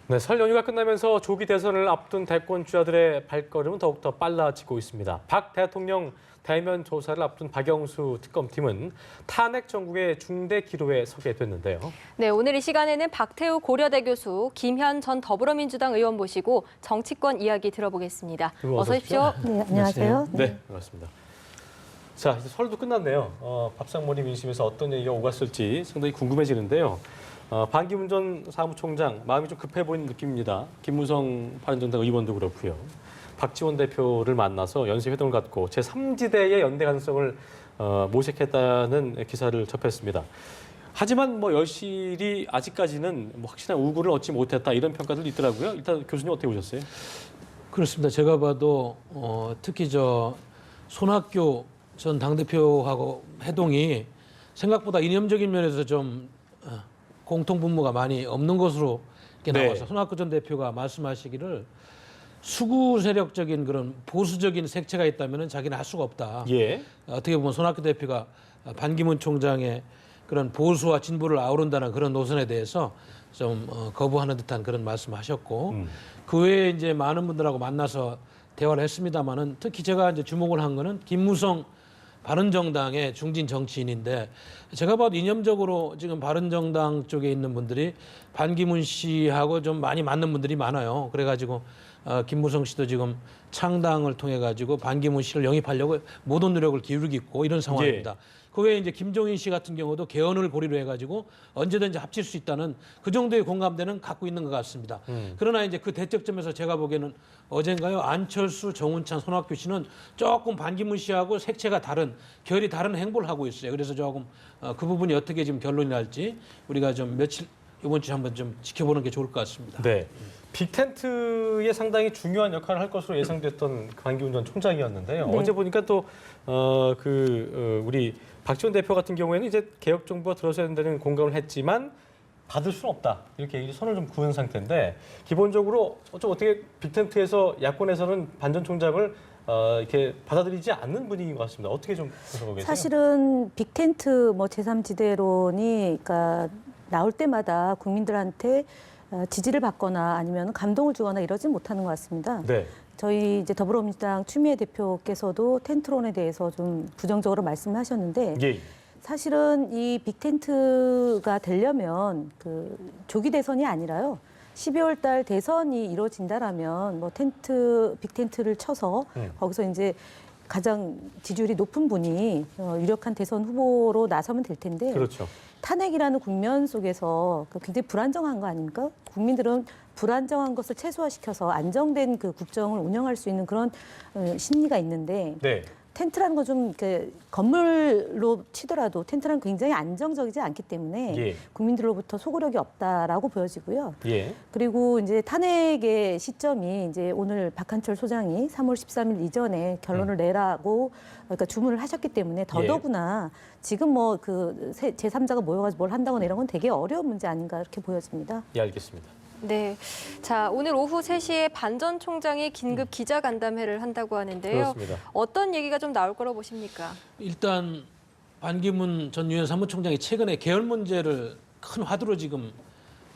네, 설 연휴가 끝나면서 조기 대선을 앞둔 대권 주자들의 발걸음은 더욱더 빨라지고 있습니다. 박 대통령 대면 조사를 앞둔 박영수 특검팀은 탄핵 정국의 중대 기로에 서게 됐는데요. 네, 오늘 이 시간에는 박태우 고려대 교수, 김현 전 더불어민주당 의원 모시고 정치권 이야기 들어보겠습니다. 어서 오십시오. 네, 안녕하세요. 네, 반갑습니다. 자, 이제 설도 끝났네요. 밥상머리 민심에서 어떤 얘기가 오갔을지 상당히 궁금해지는데요. 반기문 전 사무총장 마음이 좀 급해 보이는 느낌입니다. 김무성 바른정당 의원도 그렇고요. 박지원 대표를 만나서 연쇄회동을 갖고 제3지대의 연대 가능성을 모색했다는 기사를 접했습니다. 하지만 뭐 여실히 아직까지는 뭐 확실한 우구를 얻지 못했다 이런 평가들도 있더라고요. 일단 교수님 어떻게 보셨어요? 그렇습니다. 제가 봐도 특히 손학규 전 당대표하고 회동이 생각보다 이념적인 면에서 좀 공통분모가 많이 없는 것으로 이렇게 네. 나와서 손학규 전 대표가 말씀하시기를 수구 세력적인 그런 보수적인 색채가 있다면 자기는 할 수가 없다. 예. 어떻게 보면 손학규 대표가 반기문 총장의 그런 보수와 진보를 아우른다는 그런 노선에 대해서 좀 거부하는 듯한 그런 말씀하셨고 그 외에 이제 많은 분들하고 만나서 대화를 했습니다만은 특히 제가 이제 주목을 한 거는 김무성 바른정당의 중진 정치인인데 제가 봐도 이념적으로 지금 바른정당 쪽에 있는 분들이 반기문 씨하고 좀 많이 맞는 분들이 많아요. 그래가지고 김무성 씨도 지금 창당을 통해 가지고 반기문 씨를 영입하려고 모든 노력을 기울이고 있고 이런 상황입니다. 예. 그 외에 이제 김종인 씨 같은 경우도 개헌을 고리로 해가지고 언제든지 합칠 수 있다는 그 정도의 공감대는 갖고 있는 것 같습니다. 그러나 이제 그 대척점에서 제가 보기에는 어젠가요 안철수, 정운찬, 손학규 씨는 조금 반기문 씨하고 색채가 다른 결이 다른 행보를 하고 있어요. 그래서 조금 그 부분이 어떻게 지금 결론이 날지 우리가 좀 며칠 이번 주에 한번 좀 지켜보는 게 좋을 것 같습니다. 네. 빅텐트에 상당히 중요한 역할을 할 것으로 예상됐던 반기문 전 총장이었는데요. 네. 어제 보니까 또 우리 박지원 대표 같은 경우에는 이제 개혁 정부가 들어서야 된다는 공감을 했지만 받을 수는 없다 이렇게 선을 좀 그은 상태인데 기본적으로 좀 어떻게 빅텐트에서 야권에서는 반 전 총장을 이렇게 받아들이지 않는 분위기인 것 같습니다. 어떻게 좀 보고 계세요? 사실은 빅텐트 뭐 제3지대론이 그러니까 나올 때마다 국민들한테 지지를 받거나 아니면 감동을 주거나 이러진 못하는 것 같습니다. 네. 저희 이제 더불어민주당 추미애 대표께서도 텐트론에 대해서 좀 부정적으로 말씀하셨는데 예. 사실은 이 빅텐트가 되려면 그 조기 대선이 아니라요. 12월 달 대선이 이루어진다라면 뭐 빅텐트를 쳐서 거기서 이제 가장 지지율이 높은 분이 유력한 대선 후보로 나서면 될 텐데 그렇죠. 탄핵이라는 국면 속에서 굉장히 불안정한 거 아닙니까? 국민들은 불안정한 것을 최소화시켜서 안정된 그 국정을 운영할 수 있는 그런 심리가 있는데 네. 텐트라는 건 좀 건물로 치더라도 텐트는 굉장히 안정적이지 않기 때문에 예. 국민들로부터 소구력이 없다라고 보여지고요. 예. 그리고 이제 탄핵의 시점이 이제 오늘 박한철 소장이 3월 13일 이전에 결론을 내라고 그러니까 주문을 하셨기 때문에 더더구나 지금 뭐 그 제3자가 모여가지고 뭘 한다거나 이런 건 되게 어려운 문제 아닌가 이렇게 보여집니다. 예, 알겠습니다. 네, 자 오늘 오후 3시에 반 전 총장이 긴급 기자간담회를 한다고 하는데요. 그렇습니다. 어떤 얘기가 좀 나올 거라고 보십니까? 일단 반기문 전 유엔 사무총장이 최근에 계열 문제를 큰 화두로 지금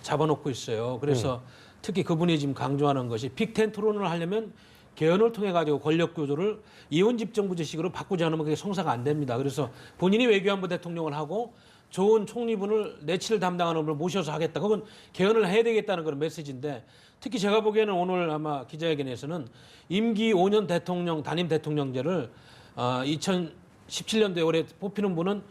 잡아놓고 있어요. 그래서 특히 그분이 지금 강조하는 것이 빅텐트론을 하려면 개헌을 통해 가지고 권력 구조를 이원 집정부제식으로 바꾸지 않으면 그게 성사가 안 됩니다. 그래서 본인이 외교안보 대통령을 하고 좋은 총리분을 내치를 담당하는 분을 모셔서 하겠다. 그건 개헌을 해야 되겠다는 그런 메시지인데 특히 제가 보기에는 오늘 아마 기자회견에서는 임기 5년 대통령 단임 대통령제를 2017년도에 올해 뽑히는 분은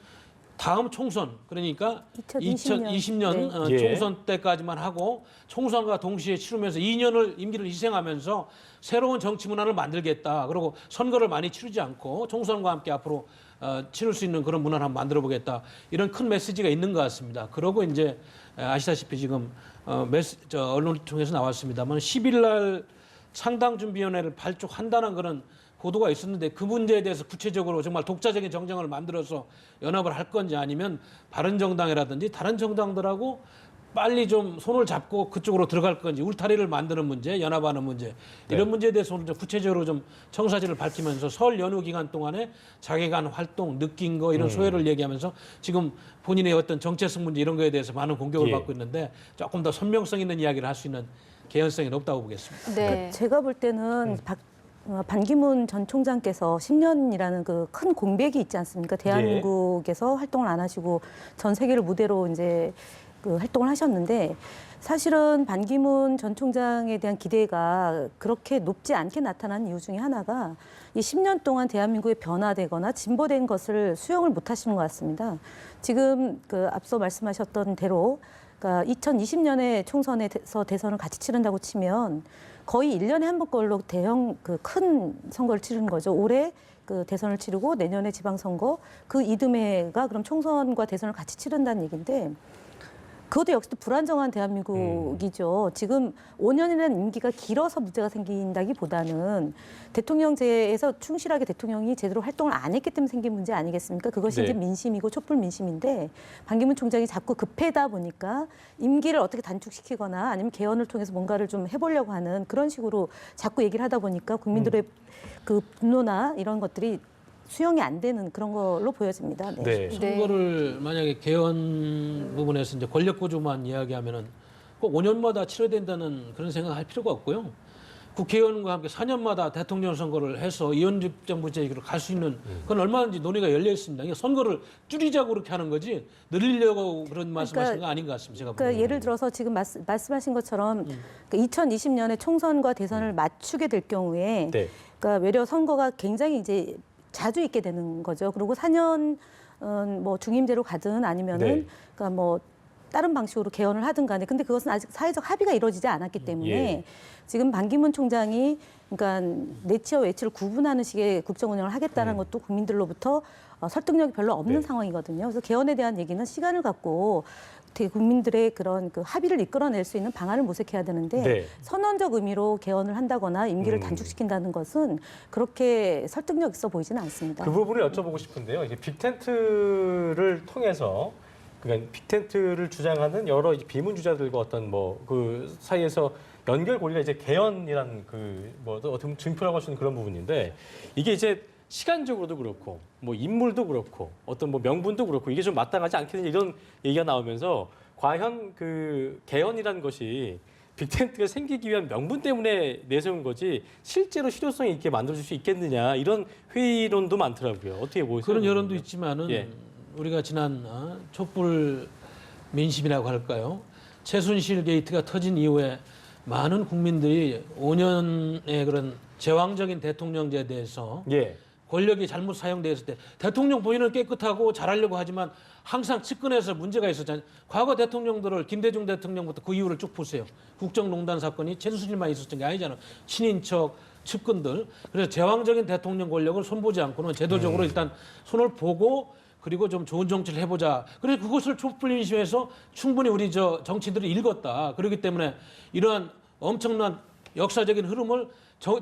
다음 총선 그러니까 2020년 네. 총선 때까지만 하고 총선과 동시에 치르면서 2년을 임기를 희생하면서 새로운 정치 문화를 만들겠다. 그리고 선거를 많이 치르지 않고 총선과 함께 앞으로 치를 수 있는 그런 문화를 한번 만들어 보겠다. 이런 큰 메시지가 있는 것 같습니다. 그러고 이제 아시다시피 지금 언론을 통해서 나왔습니다만 10일 날 창당준비위원회를 발족한다는 그런 보도가 있었는데 그 문제에 대해서 구체적으로 정말 독자적인 정쟁을 만들어서 연합을 할 건지 아니면 바른정당이라든지 다른 정당들하고 빨리 좀 손을 잡고 그쪽으로 들어갈 건지 울타리를 만드는 문제, 연합하는 문제 이런 문제에 대해서 오늘 좀 구체적으로 좀 청사진을 밝히면서 설 연휴 기간 동안에 자기가 한 활동, 느낀 거 이런 소회를 얘기하면서 지금 본인의 어떤 정체성 문제 이런 거에 대해서 많은 공격을 받고 있는데 조금 더 선명성 있는 이야기를 할 수 있는 개연성이 높다고 보겠습니다. 네. 제가 볼 때는 반기문 전 총장께서 10년이라는 그 큰 공백이 있지 않습니까? 대한민국에서 활동을 안 하시고 전 세계를 무대로 이제 그 활동을 하셨는데 사실은 반기문 전 총장에 대한 기대가 그렇게 높지 않게 나타난 이유 중에 하나가 이 10년 동안 대한민국이 변화되거나 진보된 것을 수용을 못 하시는 것 같습니다. 지금 그 앞서 말씀하셨던 대로 그러니까 2020년에 총선에서 대선을 같이 치른다고 치면 거의 1년에 한 번꼴로 대형 그 큰 선거를 치르는 거죠. 올해 그 대선을 치르고 내년에 지방선거 그 이듬해가 그럼 총선과 대선을 같이 치른다는 얘기인데 그것도 역시 또 불안정한 대한민국이죠. 지금 5년이라는 임기가 길어서 문제가 생긴다기보다는 대통령제에서 충실하게 대통령이 제대로 활동을 안 했기 때문에 생긴 문제 아니겠습니까? 그것이 이제 민심이고 촛불 민심인데 반기문 총장이 자꾸 급해다 보니까 임기를 어떻게 단축시키거나 아니면 개헌을 통해서 뭔가를 좀 해보려고 하는 그런 식으로 자꾸 얘기를 하다 보니까 국민들의 그 분노나 이런 것들이 수용이 안 되는 그런 걸로 보여집니다. 네. 선거를 만약에 개헌 부분에서 이제 권력 구조만 이야기하면은 꼭 5년마다 치러야 된다는 그런 생각할 필요가 없고요. 국회의원과 함께 4년마다 대통령 선거를 해서 이원집정부제로 갈 수 있는 그건 얼마든지 논의가 열려 있습니다. 이게 선거를 줄이자고 그렇게 하는 거지 늘리려고 그런 말씀하시는 거 아닌 것 같습니다. 제가 그러니까 예를 들어서 지금 말씀하신 것처럼 2020년에 총선과 대선을 맞추게 될 경우에 그러니까 외려 선거가 굉장히 이제 자주 있게 되는 거죠. 그리고 4년 뭐 중임제로 가든 아니면은 그러니까 뭐 다른 방식으로 개헌을 하든 간에 근데 그것은 아직 사회적 합의가 이루어지지 않았기 때문에 지금 반기문 총장이 그러니까 내치와 외치를 구분하는 식의 국정 운영을 하겠다는 것도 국민들로부터 설득력이 별로 없는 상황이거든요. 그래서 개헌에 대한 얘기는 시간을 갖고 국민들의 그런 그 합의를 이끌어낼 수 있는 방안을 모색해야 되는데 선언적 의미로 개헌을 한다거나 임기를 단축시킨다는 것은 그렇게 설득력 있어 보이지는 않습니다. 그 부분을 여쭤보고 싶은데요. 이게 빅텐트를 통해서 그러니까 빅텐트를 주장하는 여러 비문주자들과 어떤 뭐 그 사이에서 연결 고리가 이제 개헌이라는 그 뭐 어떻게 보면 증표라고 할 수 있는 그런 부분인데 이게 이제 시간적으로도 그렇고 뭐 인물도 그렇고 어떤 뭐 명분도 그렇고 이게 좀 마땅하지 않겠느냐 이런 얘기가 나오면서 과연 그 개헌이라는 것이 빅텐트가 생기기 위한 명분 때문에 내세운 거지 실제로 실효성 있게 만들어질 수 있겠느냐 이런 회의론도 많더라고요. 어떻게 보세요? 그런 여론도 있지만은 우리가 지난 촛불 민심이라고 할까요? 최순실 게이트가 터진 이후에 많은 국민들이 5년의 그런 제왕적인 대통령제에 대해서 권력이 잘못 사용되었을 때 대통령 본인은 깨끗하고 잘하려고 하지만 항상 측근에서 문제가 있었잖아요. 과거 대통령들을 김대중 대통령부터 그 이후를 쭉 보세요. 국정농단 사건이 최순실만 있었던 게 아니잖아요. 친인척, 측근들. 그래서 제왕적인 대통령 권력을 손보지 않고는 제도적으로 일단 손을 보고 그리고 좀 좋은 정치를 해보자. 그래서 그것을 촛불 민심에서 충분히 우리 정치인들이 읽었다. 그렇기 때문에 이러한 엄청난 역사적인 흐름을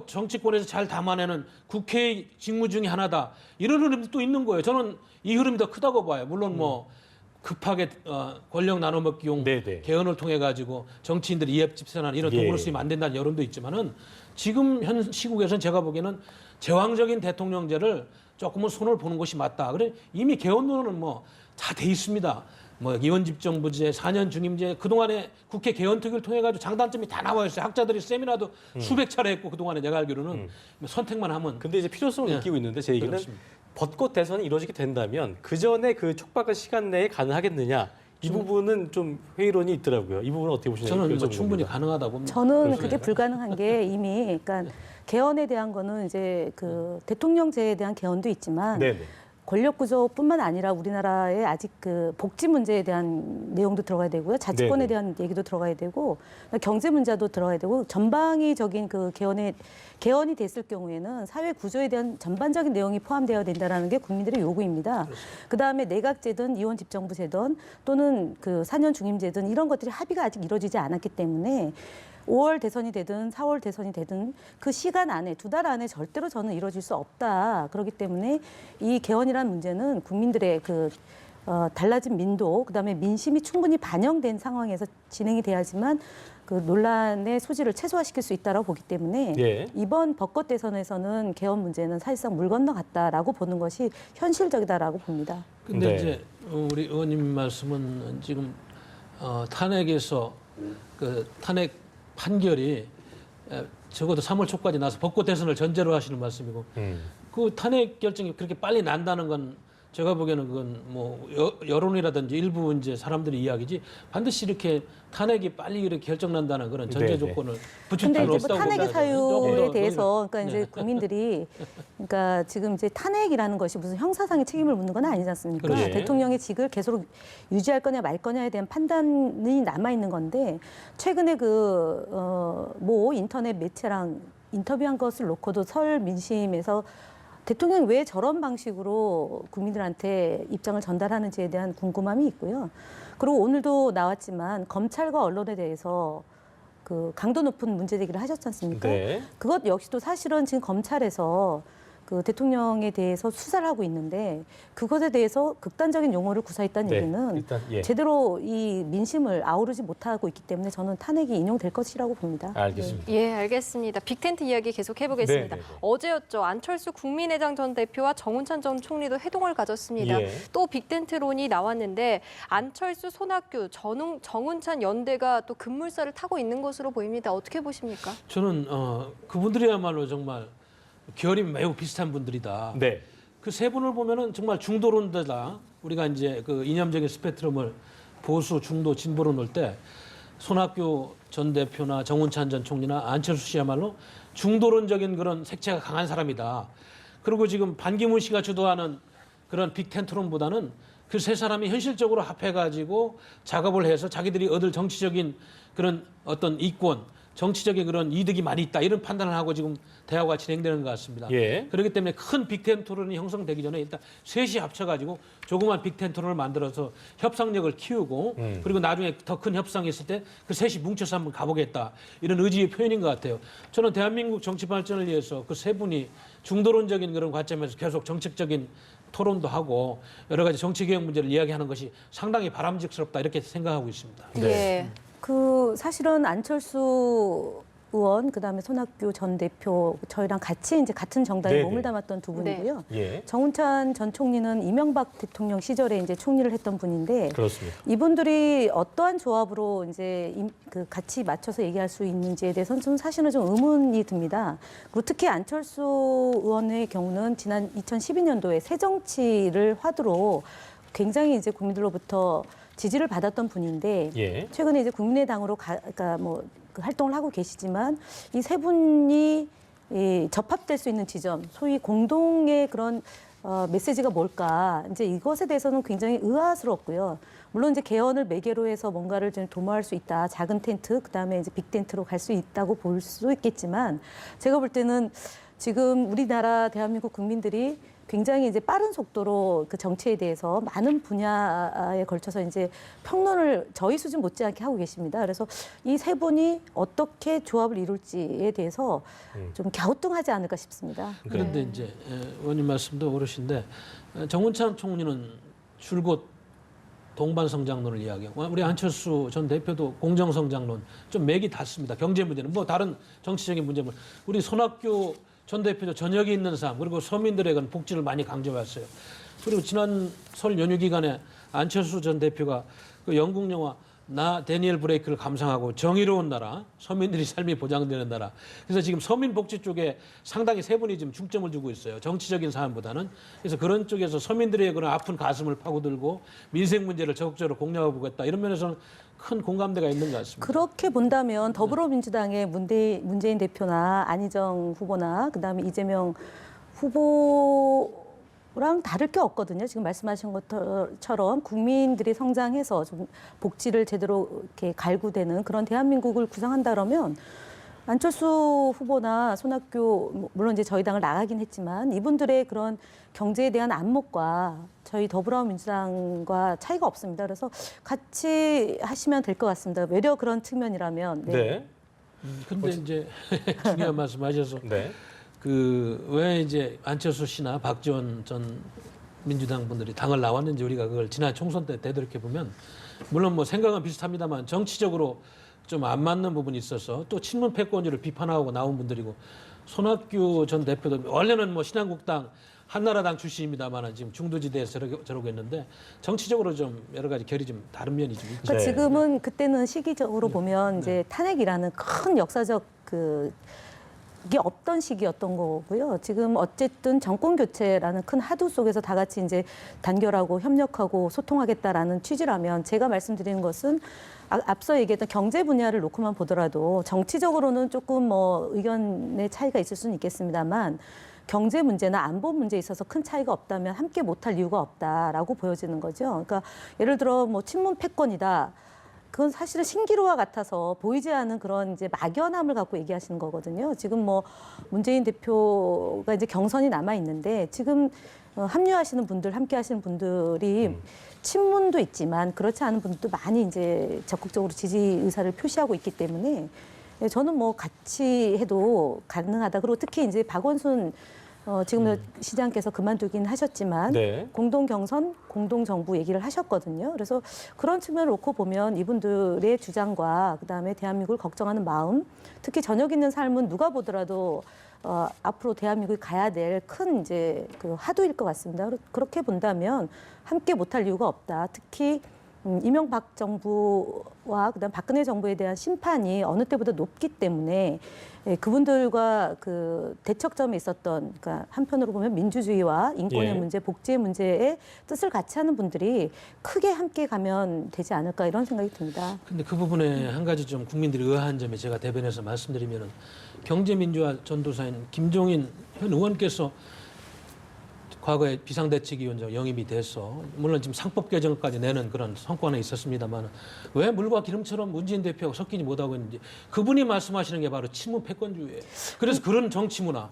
정치권에서 잘 담아내는 국회의 직무 중에 하나다. 이런 흐름도 또 있는 거예요. 저는 이 흐름이 더 크다고 봐요. 물론 뭐 급하게 권력 나눠먹기용 개헌을 통해 가지고 정치인들이 이합집산한 이런 도구를 쓰면 안 된다는 여론도 있지만은 지금 현 시국에서는 제가 보기에는 제왕적인 대통령제를 조금은 손을 보는 것이 맞다. 그래 이미 개헌론은 뭐 다 돼 있습니다. 뭐 이원집정부제, 4년 중임제 그동안에 국회 개헌특위를 통해 가지고 장단점이 다 나와 있어요. 학자들이 세미나도 수백 차례 했고 그동안에 내가 알기로는 선택만 하면. 근데 이제 필요성을 느끼고 있는데 제 얘기는 벚꽃 대선이 이루어지게 된다면 그 전에 그 촉박한 시간 내에 가능하겠느냐 이 부분은 좀 회의론이 있더라고요. 이 부분은 어떻게 보시나요? 저는 뭐 충분히 가능하다고 봅니다. 저는 그게 불가능한 게 이미 그러니까 개헌에 대한 거는 이제 그 대통령제에 대한 개헌도 있지만 권력 구조뿐만 아니라 우리나라의 아직 그 복지 문제에 대한 내용도 들어가야 되고요. 자치권에 대한 얘기도 들어가야 되고 경제 문제도 들어가야 되고 전방위적인 그 개헌이 됐을 경우에는 사회 구조에 대한 전반적인 내용이 포함되어야 된다는 게 국민들의 요구입니다. 그다음에 내각제든 이원 집정부제든 또는 그 4년 중임제든 이런 것들이 합의가 아직 이루어지지 않았기 때문에 5월 대선이 되든 4월 대선이 되든 그 시간 안에 2달 안에 절대로 저는 이루어질 수 없다. 그렇기 때문에 이 개헌이라는 문제는 국민들의 그 달라진 민도, 그다음에 민심이 충분히 반영된 상황에서 진행이 돼야지만 그 논란의 소지를 최소화시킬 수 있다고 보기 때문에 예. 이번 벚꽃 대선에서는 개헌 문제는 사실상 물 건너갔다라고 보는 것이 현실적이다라고 봅니다. 근데 네. 이제 우리 의원님 말씀은 지금 탄핵에서 그 탄핵 판결이 적어도 3월 초까지 나서 벚꽃 대선을 전제로 하시는 말씀이고 그 탄핵 결정이 그렇게 빨리 난다는 건 제가 보기에는 그건 뭐 여론이라든지 일부 이제 사람들의 이야기지 반드시 이렇게 탄핵이 빨리 이렇게 결정난다는 그런 전제 네, 조건을 붙일 근데 필요는 이제 뭐 없다고 탄핵의 봅니다. 조금 사유에 더 대해서 그러니까 이제 국민들이 그러니까 지금 이제 탄핵이라는 것이 무슨 형사상의 책임을 묻는 건 아니지 않습니까? 그렇죠. 대통령의 직을 계속 유지할 거냐 말 거냐에 대한 판단이 남아 있는 건데 최근에 모 인터넷 매체랑 인터뷰한 것을 놓고도 설 민심에서 대통령이 왜 저런 방식으로 국민들한테 입장을 전달하는지에 대한 궁금함이 있고요. 그리고 오늘도 나왔지만 검찰과 언론에 대해서 그 강도 높은 문제 제기를 하셨지 않습니까? 네. 그것 역시도 사실은 지금 검찰에서 그 대통령에 대해서 수사를 하고 있는데 그것에 대해서 극단적인 용어를 구사했다는 네. 얘기는 일단 예. 제대로 이 민심을 아우르지 못하고 있기 때문에 저는 탄핵이 인용될 것이라고 봅니다. 알겠습니다. 예, 알겠습니다. 빅텐트 이야기 계속 해보겠습니다. 네, 네, 네. 어제였죠. 안철수 국민의당 전 대표와 정운찬 전 총리도 회동을 가졌습니다. 예. 또 빅텐트론이 나왔는데 안철수, 손학규, 정운찬 연대가 또 급물살을 타고 있는 것으로 보입니다. 어떻게 보십니까? 저는 그분들이야말로 정말 결이 매우 비슷한 분들이다. 네. 그 세 분을 보면은 정말 중도론자다. 우리가 이제 그 이념적인 스펙트럼을 보수, 중도, 진보로 놓을 때 손학규 전 대표나 정운찬 전 총리나 안철수 씨야말로 중도론적인 그런 색채가 강한 사람이다. 그리고 지금 반기문 씨가 주도하는 그런 빅텐트론보다는 그 세 사람이 현실적으로 합해가지고 작업을 해서 자기들이 얻을 정치적인 그런 어떤 이권, 정치적인 그런 이득이 많이 있다 이런 판단을 하고 지금 대화가 진행되는 것 같습니다. 예. 그렇기 때문에 큰 빅텐트론이 형성되기 전에 일단 셋이 합쳐가지고 조그만 빅텐트론을 만들어서 협상력을 키우고 그리고 나중에 더 큰 협상이 있을 때 그 셋이 뭉쳐서 한번 가보겠다 이런 의지의 표현인 것 같아요. 저는 대한민국 정치 발전을 위해서 그 세 분이 중도론적인 그런 관점에서 계속 정책적인 토론도 하고 여러 가지 정치개혁 문제를 이야기하는 것이 상당히 바람직스럽다 이렇게 생각하고 있습니다. 네. 예. 사실은 안철수 의원, 그다음에 손학규 전 대표 저희랑 같이 이제 같은 정당에 네네. 몸을 담았던 두 분이고요. 예. 정운찬 전 총리는 이명박 대통령 시절에 이제 총리를 했던 분인데 그렇습니다. 이분들이 어떠한 조합으로 이제 그 같이 맞춰서 얘기할 수 있는지에 대해서는 좀 사실은 좀 의문이 듭니다. 그리고 특히 안철수 의원의 경우는 지난 2012년도에 새정치를 화두로 굉장히 이제 국민들로부터 지지를 받았던 분인데 예. 최근에 이제 국민의당으로 그러니까 그 활동을 하고 계시지만 이 세 분이 접합될 수 있는 지점, 소위 공동의 그런 메시지가 뭘까? 이제 이것에 대해서는 굉장히 의아스럽고요. 물론 이제 개헌을 매개로 해서 뭔가를 좀 도모할 수 있다. 작은 텐트, 그다음에 이제 빅 텐트로 갈 수 있다고 볼 수 있겠지만 제가 볼 때는 지금 우리나라 대한민국 국민들이 굉장히 이제 빠른 속도로 그 정치에 대해서 많은 분야에 걸쳐서 이제 평론을 저희 수준 못지않게 하고 계십니다. 그래서 이 세 분이 어떻게 조합을 이룰지에 대해서 좀 갸우뚱하지 않을까 싶습니다. 그런데 이제 의원님 말씀도 옳으신데 정운찬 총리는 줄곧 동반성장론을 이야기하고 우리 안철수 전 대표도 공정성장론 좀 맥이 닿습니다. 경제 문제는 뭐 다른 정치적인 문제는 우리 손학규 전 대표도 저녁이 있는 삶 그리고 서민들에게는 복지를 많이 강조했어요. 그리고 지난 설 연휴 기간에 안철수 전 대표가 그 영국 영화 나 데니엘 브레이크를 감상하고 정의로운 나라, 서민들이 삶이 보장되는 나라. 그래서 지금 서민 복지 쪽에 상당히 세 분이 지금 중점을 두고 있어요. 정치적인 사안보다는. 그래서 그런 쪽에서 서민들의 그런 아픈 가슴을 파고들고 민생 문제를 적극적으로 공략해 보겠다. 이런 면에서는 큰 공감대가 있는 것 같습니다. 그렇게 본다면 더불어민주당의 문재인 대표나 안희정 후보나 그다음에 이재명 후보랑 다를 게 없거든요. 지금 말씀하신 것처럼 국민들이 성장해서 좀 복지를 제대로 이렇게 갈구되는 그런 대한민국을 구상한다 그러면 안철수 후보나 손학규 물론 이제 저희 당을 나가긴 했지만 이분들의 그런 경제에 대한 안목과 저희 더불어민주당과 차이가 없습니다. 그래서 같이 하시면 될 것 같습니다. 외려 그런 측면이라면. 네. 근데 이제 중요한 말씀하셔서 네. 그 왜 이제 안철수 씨나 박지원 전 민주당 분들이 당을 나왔는지 우리가 그걸 지난 총선 때 되돌이켜 보면 물론 뭐 생각은 비슷합니다만 정치적으로 좀 안 맞는 부분이 있어서 또 친문 패권주의를 비판하고 나온 분들이고 손학규 전 대표도 원래는 뭐 신한국당 한나라당 출신입니다만 지금 중도지대에서 저러고 있는데 정치적으로 좀 여러 가지 결이 좀 다른 면이 좀 있죠. 그러니까 네. 지금은 그때는 시기적으로 보면 이제 탄핵이라는 큰 역사적 이게 없던 시기였던 거고요. 지금 어쨌든 정권 교체라는 큰 하두 속에서 다 같이 이제 단결하고 협력하고 소통하겠다라는 취지라면 제가 말씀드리는 것은 앞서 얘기했던 경제 분야를 놓고만 보더라도 정치적으로는 조금 뭐 의견의 차이가 있을 수는 있겠습니다만 경제 문제나 안보 문제에 있어서 큰 차이가 없다면 함께 못할 이유가 없다라고 보여지는 거죠. 그러니까 예를 들어 뭐 친문 패권이다. 그건 사실은 신기루와 같아서 보이지 않는 그런 이제 막연함을 갖고 얘기하시는 거거든요. 지금 뭐 문재인 대표가 이제 경선이 남아 있는데 지금 합류하시는 분들, 함께 하시는 분들이 친문도 있지만 그렇지 않은 분들도 많이 이제 적극적으로 지지 의사를 표시하고 있기 때문에 저는 뭐 같이 해도 가능하다. 그리고 특히 이제 박원순 지금 시장께서 그만두긴 하셨지만 네. 공동 경선, 공동 정부 얘기를 하셨거든요. 그래서 그런 측면을 놓고 보면 이분들의 주장과 그다음에 대한민국을 걱정하는 마음, 특히 저녁 있는 삶은 누가 보더라도 앞으로 대한민국이 가야 될 큰 이제 그 화두일 것 같습니다. 그렇게 본다면 함께 못할 이유가 없다. 특히 이명박 정부와 그다음 박근혜 정부에 대한 심판이 어느 때보다 높기 때문에 그분들과 그 대척점에 있었던 그러니까 한편으로 보면 민주주의와 인권의 예. 문제, 복지의 문제에 뜻을 같이 하는 분들이 크게 함께 가면 되지 않을까 이런 생각이 듭니다. 근데 그 부분에 한 가지 좀 국민들이 의아한 점에 제가 대변해서 말씀드리면은 경제민주화 전도사인 김종인 현 의원께서 과거에 비상대책위원장 영입이 돼서 물론 지금 상법 개정까지 내는 그런 성과는 있었습니다만 왜 물과 기름처럼 문재인 대표하고 섞이지 못하고 있는지 그분이 말씀하시는 게 바로 친문 패권주의예요. 그래서 그런 정치 문화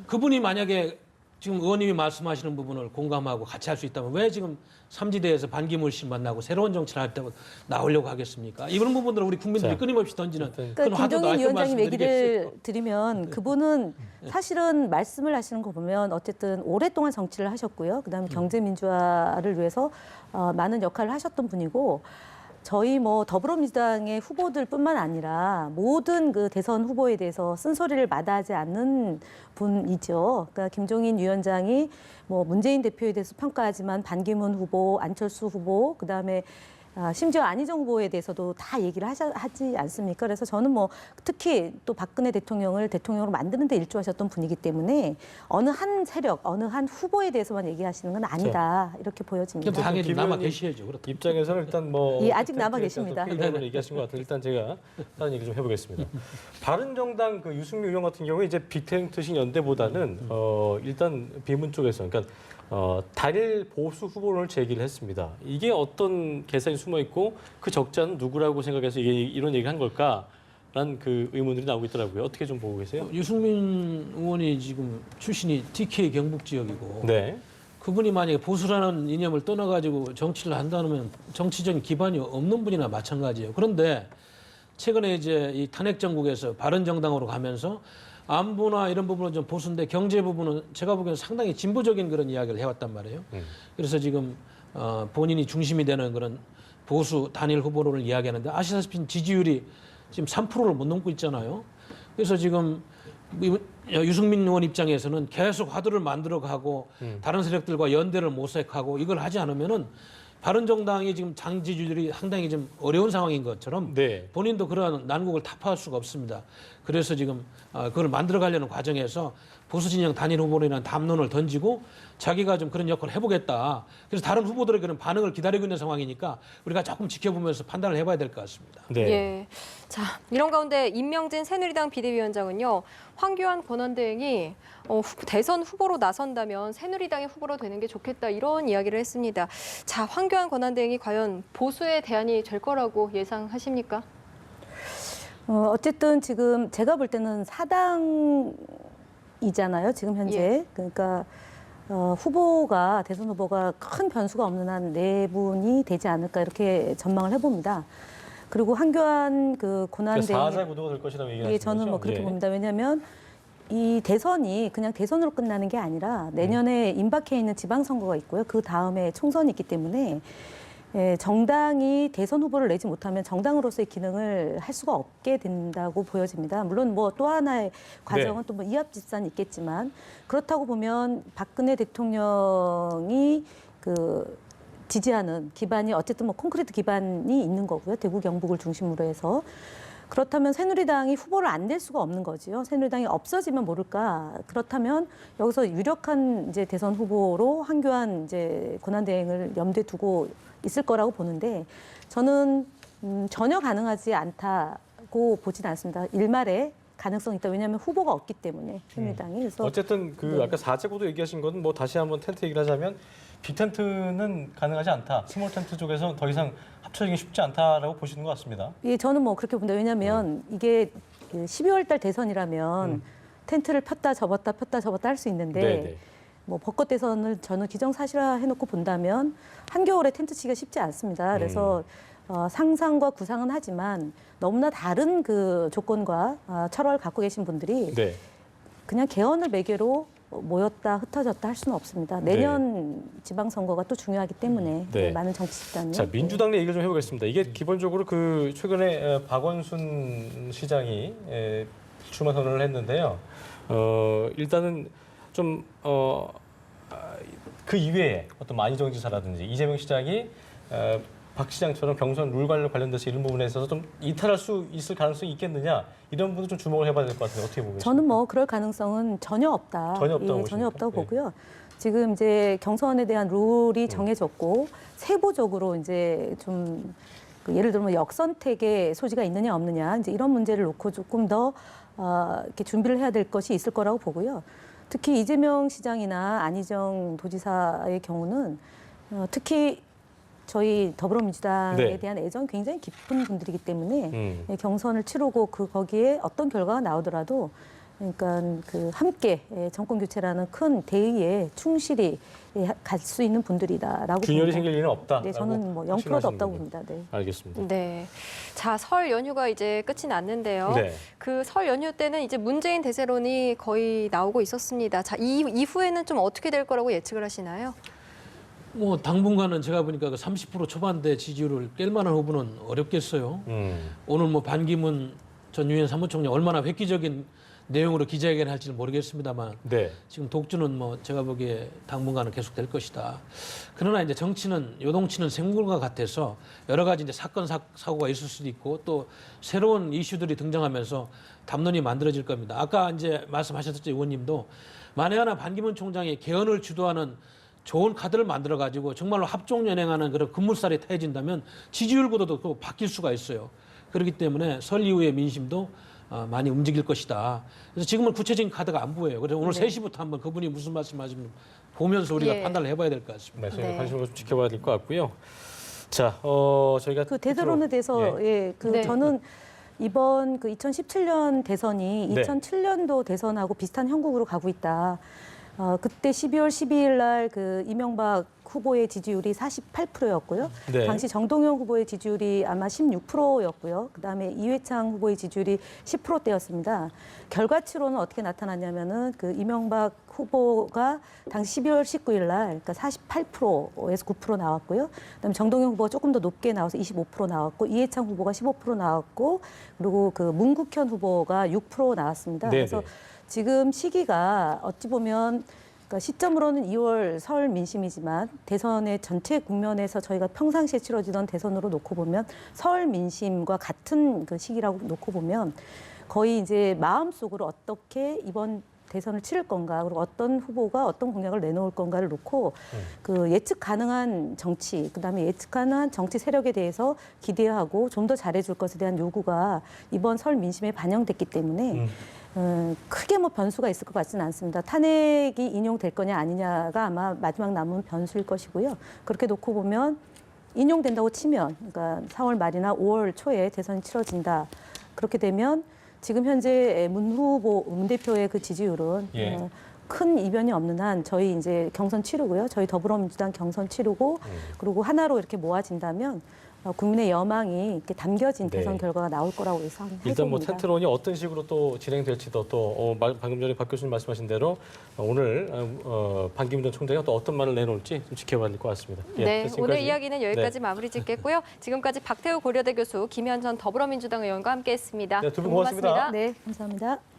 그분이 만약에 지금 의원님이 말씀하시는 부분을 공감하고 같이 할 수 있다면 왜 지금 삼지대에서 반기문 씨 만나고 새로운 정치를 할 때 나오려고 하겠습니까? 이런 부분들을 우리 국민들이 자, 끊임없이 던지는 그러니까 그런 화두도 김종인 아직도 위원장님 얘기를 말씀드리겠어요. 드리면 그분은 사실은 말씀을 하시는 거 보면 어쨌든 오랫동안 정치를 하셨고요. 그다음에 경제 민주화를 위해서 많은 역할을 하셨던 분이고 저희 뭐 더불어민주당의 후보들뿐만 아니라 모든 그 대선 후보에 대해서 쓴소리를 마다하지 않는 분이죠. 그러니까 김종인 위원장이 뭐 문재인 대표에 대해서 평가하지만 반기문 후보, 안철수 후보, 그다음에 심지어 안희정 후보에 대해서도 다 얘기를 하지 않습니까? 그래서 저는 뭐 특히 또 박근혜 대통령을 대통령으로 만드는 데 일조하셨던 분이기 때문에 어느 한 세력, 어느 한 후보에 대해서만 얘기하시는 건 아니다. 이렇게 보여집니다. 근데 당연히 김 남아 의원님 계셔야죠. 그렇다. 입장에서는 일단 뭐 예, 아직 남아 계십니다. 를 얘기하신 것 같은데 일단 제가 다른 얘기 좀 해보겠습니다. 바른정당 그 유승민 의원 같은 경우에 이제 빅텐트식 연대보다는 일단 비문 쪽에서 그러니까 단일 보수 후보론을 제기를 했습니다. 이게 어떤 계산이 숨어 있고 그 적자는 누구라고 생각해서 이런 얘기를 한 걸까라는 그 의문들이 나오고 있더라고요. 어떻게 좀 보고 계세요? 유승민 의원이 지금 출신이 TK 경북 지역이고 네. 그분이 만약에 보수라는 이념을 떠나가지고 정치를 한다면 정치적인 기반이 없는 분이나 마찬가지예요. 그런데 최근에 이제 이 탄핵 정국에서 바른정당으로 가면서 안보나 이런 부분은 좀 보수인데 경제 부분은 제가 보기에는 상당히 진보적인 그런 이야기를 해왔단 말이에요. 그래서 지금 본인이 중심이 되는 그런 보수 단일 후보론을 이야기하는데 아시다시피 지지율이 지금 3%를 못 넘고 있잖아요. 그래서 지금 유승민 의원 입장에서는 계속 화두를 만들어가고 다른 세력들과 연대를 모색하고 이걸 하지 않으면은 바른정당이 지금 장 지지율이 상당히 좀 어려운 상황인 것처럼 네. 본인도 그러한 난국을 타파할 수가 없습니다. 그래서 지금 그걸 만들어가려는 과정에서 보수 진영 단일 후보론이라는 담론을 던지고 자기가 좀 그런 역할을 해보겠다. 그래서 다른 후보들의 그런 반응을 기다리고 있는 상황이니까 우리가 조금 지켜보면서 판단을 해봐야 될 것 같습니다. 네. 예. 자, 이런 가운데 임명진 새누리당 비대위원장은요. 황교안 권한대행이 대선 후보로 나선다면 새누리당의 후보로 되는 게 좋겠다 이런 이야기를 했습니다. 자, 황교안 권한대행이 과연 보수의 대안이 될 거라고 예상하십니까? 어쨌든 지금 제가 볼 때는 사당이잖아요. 지금 현재. 예. 그러니까 후보가 대선 후보가 큰 변수가 없는 한 네 분이 되지 않을까 이렇게 전망을 해봅니다. 그리고 황교안 그 그러니까 권한대행 사자 구도가 될 것이라고 얘기하시는 예, 저는 거죠? 뭐 그렇게 예. 봅니다. 왜냐하면 이 대선이 그냥 대선으로 끝나는 게 아니라 내년에 임박해 있는 지방선거가 있고요. 그 다음에 총선이 있기 때문에 정당이 대선 후보를 내지 못하면 정당으로서의 기능을 할 수가 없게 된다고 보여집니다. 물론 뭐 또 하나의 과정은 또 뭐 이합집산이 있겠지만 그렇다고 보면 박근혜 대통령이 그 지지하는 기반이 어쨌든 뭐 콘크리트 기반이 있는 거고요. 대구 경북을 중심으로 해서. 그렇다면 새누리당이 후보를 안 낼 수가 없는 거지요. 새누리당이 없어지면 모를까. 그렇다면 여기서 유력한 이제 대선 후보로 황교안 이제 권한대행을 염두에 두고 있을 거라고 보는데 저는 전혀 가능하지 않다고 보진 않습니다. 일말에 가능성이 있다. 왜냐하면 후보가 없기 때문에 새누리당이. 그래서 어쨌든 그 아까 4제구도 얘기하신 건 뭐 다시 한번 텐트 얘기를 하자면 빅텐트는 가능하지 않다. 스몰 텐트 쪽에서 더 이상 합쳐지기 쉽지 않다라고 보시는 것 같습니다. 예, 저는 뭐 그렇게 봅니다. 왜냐하면 이게 12월 달 대선이라면 텐트를 폈다 접었다 할 수 있는데 네네. 뭐 벚꽃 대선을 저는 기정사실화 해놓고 본다면 한겨울에 텐트 치기가 쉽지 않습니다. 그래서 상상과 구상은 하지만 너무나 다른 그 조건과 철학을 갖고 계신 분들이 네. 그냥 개헌을 매개로 모였다 흩어졌다 할 수는 없습니다. 내년 지방선거가 또 중요하기 때문에 네. 많은 정치 집단이. 자, 민주당 내 얘기를 좀 해보겠습니다. 이게 기본적으로 그 최근에 박원순 시장이 출마 선언을 했는데요. 일단은 좀 그 이외에 어떤 만희정 지사라든지 이재명 시장이 박 시장처럼 경선 룰 관련돼서 이런 부분에 있어서 좀 이탈할 수 있을 가능성이 있겠느냐 이런 부분 좀 주목을 해봐야 될 것 같은데 어떻게 보겠습니까? 저는 뭐 그럴 가능성은 전혀 없다. 전혀 없다고 전혀 없다고 보십니까? 보고요. 지금 이제 경선에 대한 룰이 정해졌고 세부적으로 이제 좀 예를 들면 역선택의 소지가 있느냐 없느냐 이제 이런 문제를 놓고 조금 더 이렇게 준비를 해야 될 것이 있을 거라고 보고요. 특히 이재명 시장이나 안희정 도지사의 경우는 특히 저희 더불어민주당에 네. 대한 애정 굉장히 깊은 분들이기 때문에 경선을 치르고 거기에 어떤 결과가 나오더라도 그러니까 그 함께 정권 교체라는 큰 대의에 충실히 갈 수 있는 분들이다라고 균열이 봅니다. 생길 일은 없다. 네, 저는 뭐 0%도 없다고 봅니다. 네. 알겠습니다. 네. 자, 설 연휴가 이제 끝이 났는데요. 네. 그 설 연휴 때는 이제 문재인 대세론이 거의 나오고 있었습니다. 자, 이후에는 좀 어떻게 될 거라고 예측을 하시나요? 뭐 당분간은 제가 보니까 그 30% 초반대 지지율을 깰 만한 후보는 어렵겠어요. 오늘 뭐 반기문 전 유엔 사무총장 얼마나 획기적인 내용으로 기자회견을 할지는 모르겠습니다만 네. 지금 독주는 뭐 제가 보기에 당분간은 계속될 것이다. 그러나 이제 정치는 요동치는 생물과 같아서 여러 가지 이제 사건 사고가 있을 수도 있고 또 새로운 이슈들이 등장하면서 담론이 만들어질 겁니다. 아까 이제 말씀하셨죠, 의원님도 만에 하나 반기문 총장이 개헌을 주도하는 좋은 카드를 만들어 가지고 정말로 합종 연행하는 그런 급물살이 타해진다면 지지율보다도 또 바뀔 수가 있어요. 그렇기 때문에 설 이후의 민심도 많이 움직일 것이다. 그래서 지금은 구체적인 카드가 안 보여요. 그래서 오늘 3시부터 한번 그분이 무슨 말씀하시면 보면서 우리가 예. 판단을 해봐야 될 것 같습니다. 네, 저희가 네. 관심으로 좀 지켜봐야 될 것 같고요. 자, 저희가 그 대세론에 대해서 네. 저는 이번 그 2017년 대선이 네. 2007년도 대선하고 비슷한 형국으로 가고 있다. 그때 12월 12일 날 그 이명박 후보의 지지율이 48%였고요. 네. 당시 정동영 후보의 지지율이 아마 16%였고요. 그다음에 이회창 후보의 지지율이 10%대였습니다. 결과치로는 어떻게 나타났냐면은 그 이명박 후보가 당시 12월 19일 날 그러니까 48%에서 9% 나왔고요. 그다음에 정동영 후보가 조금 더 높게 나와서 25% 나왔고 이회창 후보가 15% 나왔고 그리고 그 문국현 후보가 6% 나왔습니다. 네네. 그래서 지금 시기가 어찌 보면 그러니까 시점으로는 2월 설 민심이지만 대선의 전체 국면에서 저희가 평상시에 치러지던 대선으로 놓고 보면 설 민심과 같은 그 시기라고 놓고 보면 거의 이제 마음속으로 어떻게 이번 대선을 치를 건가 그리고 어떤 후보가 어떤 공약을 내놓을 건가를 놓고 그 예측 가능한 정치 그다음에 예측 가능한 정치 세력에 대해서 기대하고 좀 더 잘해줄 것에 대한 요구가 이번 설 민심에 반영됐기 때문에 크게 뭐 변수가 있을 것 같지는 않습니다. 탄핵이 인용될 거냐 아니냐가 아마 마지막 남은 변수일 것이고요. 그렇게 놓고 보면 인용된다고 치면 그러니까 4월 말이나 5월 초에 대선이 치러진다. 그렇게 되면 지금 현재 문 대표의 그 지지율은 예. 큰 이변이 없는 한 저희 이제 경선 치르고요. 저희 더불어민주당 경선 치르고 그리고 하나로 이렇게 모아진다면 국민의 여망이 이렇게 담겨진 네. 대선 결과가 나올 거라고 예상해봅니다. 일단 뭐 텐트론이 어떤 식으로 또 진행될지도 또 방금 전에 박 교수님 말씀하신 대로 오늘 반기문 전 총장이 또 어떤 말을 내놓을지 좀 지켜봐야 될 것 같습니다. 예, 네, 지금까지. 오늘 이야기는 여기까지 네. 마무리 짓겠고요. 지금까지 박태우 고려대 교수, 김현 전 더불어민주당 의원과 함께했습니다. 네, 두분 고맙습니다. 네, 감사합니다.